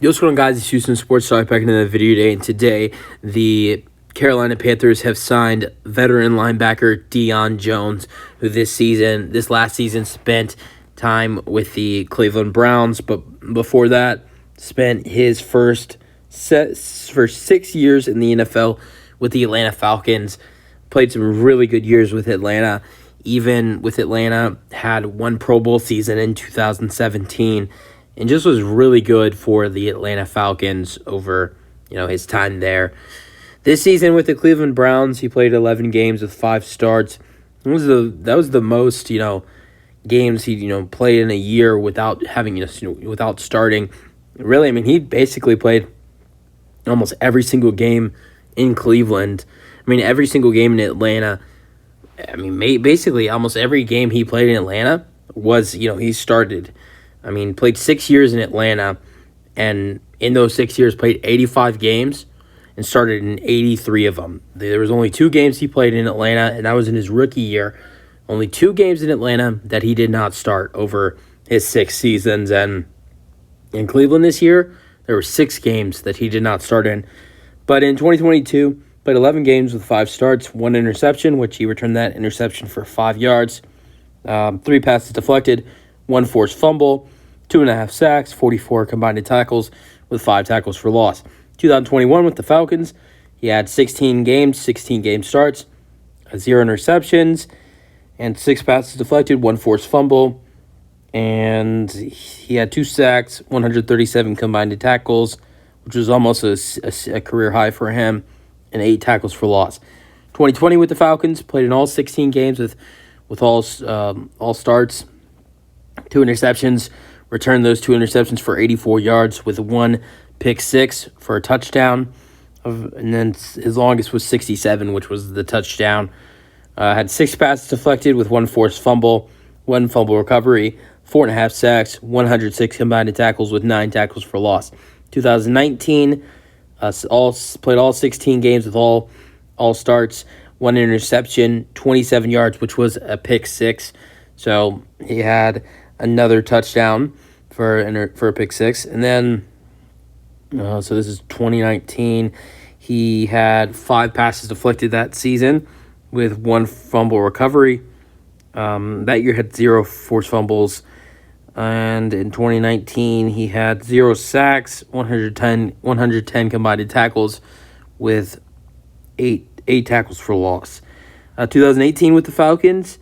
Yo, what's going on, guys? It's Houston Sports Talk back into the video today, and today the Carolina Panthers have signed veteran linebacker Deion Jones, who this last season, spent time with the Cleveland Browns, but before that, spent his first 6 years in the NFL with the Atlanta Falcons. Played some really good years with Atlanta. Even with Atlanta, had one Pro Bowl season in 2017. And just was really good for the Atlanta Falcons over, his time there. This season with the Cleveland Browns, he played 11 games with 5 starts. That was the most, games he, played in a year without having, without starting. Really, he basically played almost every single game in Cleveland. Every single game in Atlanta. Basically almost every game he played in Atlanta was, he started. Played 6 years in Atlanta, and in those 6 years played 85 games and started in 83 of them. There was only 2 games he played in Atlanta, and that was in his rookie year. Only 2 games in Atlanta that he did not start over his 6 seasons. And in Cleveland this year, there were 6 games that he did not start in. But in 2022, played 11 games with 5 starts, 1 interception, which he returned that interception for 5 yards, 3 passes deflected, 1 forced fumble, 2.5 sacks, 44 combined tackles with 5 tackles for loss. 2021 with the Falcons, he had 16 game starts, 0 interceptions, and 6 passes deflected, 1 forced fumble, and he had 2 sacks, 137 combined tackles, which was almost a career high for him, and 8 tackles for loss. 2020 with the Falcons, played in all 16 games with all starts, 2 interceptions, returned those 2 interceptions for 84 yards with 1 pick 6 for a touchdown. And then his longest was 67, which was the touchdown. Had 6 passes deflected with 1 forced fumble, 1 fumble recovery, 4.5 sacks, 106 combined tackles with 9 tackles for loss. 2019, played all 16 games with all starts, 1 interception, 27 yards, which was a pick 6. So he had another touchdown for a pick 6. And then, so this is 2019. He had 5 passes deflected that season with 1 fumble recovery. That year had 0 forced fumbles. And in 2019, he had 0 sacks, 110 combined tackles with 8 tackles for loss. 2018 with the Falcons,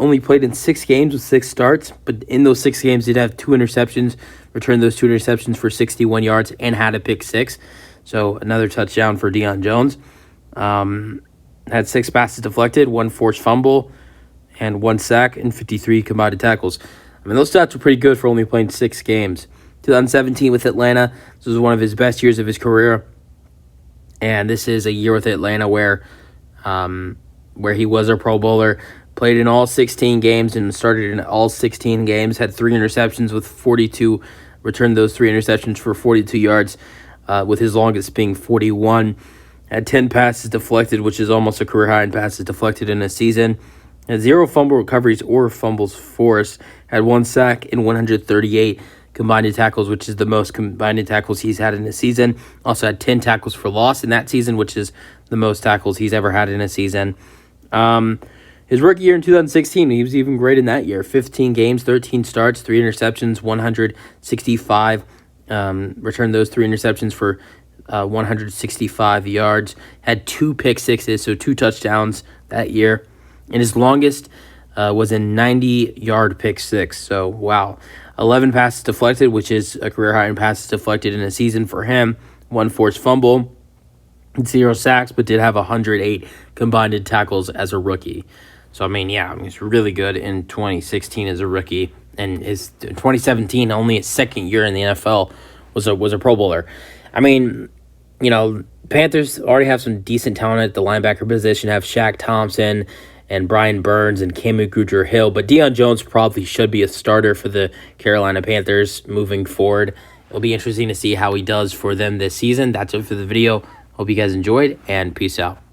only played in 6 games with 6 starts, but in those 6 games did have 2 interceptions, returned those 2 interceptions for 61 yards, and had a pick 6. So another touchdown for Deion Jones. Had 6 passes deflected, 1 forced fumble, and 1 sack, and 53 combined tackles. Those stats were pretty good for only playing 6 games. 2017 with Atlanta, this was one of his best years of his career. And this is a year with Atlanta where he was a Pro Bowler, played in all 16 games and started in all 16 games, had 3 interceptions with 42, returned those 3 interceptions for 42 yards, with his longest being 41. Had 10 passes deflected, which is almost a career high in passes deflected in a season. Had 0 fumble recoveries or fumbles forced. Had 1 sack and 138 combined tackles, which is the most combined tackles he's had in a season. Also had 10 tackles for loss in that season, which is the most tackles he's ever had in a season. His rookie year in 2016, he was even great in that year. 15 games, 13 starts, 3 interceptions, 165. Returned those 3 interceptions for 165 yards. Had 2 pick 6s, so 2 touchdowns that year. And his longest was a 90-yard pick 6. So, wow. 11 passes deflected, which is a career high in passes deflected in a season for him. 1 forced fumble, 0 sacks, but did have 108 combined tackles as a rookie. So, he's really good in 2016 as a rookie. And his 2017, only his 2nd year in the NFL, was a Pro Bowler. Panthers already have some decent talent at the linebacker position. Have Shaq Thompson and Brian Burns and Camu Grugier-Hill. But Deion Jones probably should be a starter for the Carolina Panthers moving forward. It'll be interesting to see how he does for them this season. That's it for the video. Hope you guys enjoyed, and peace out.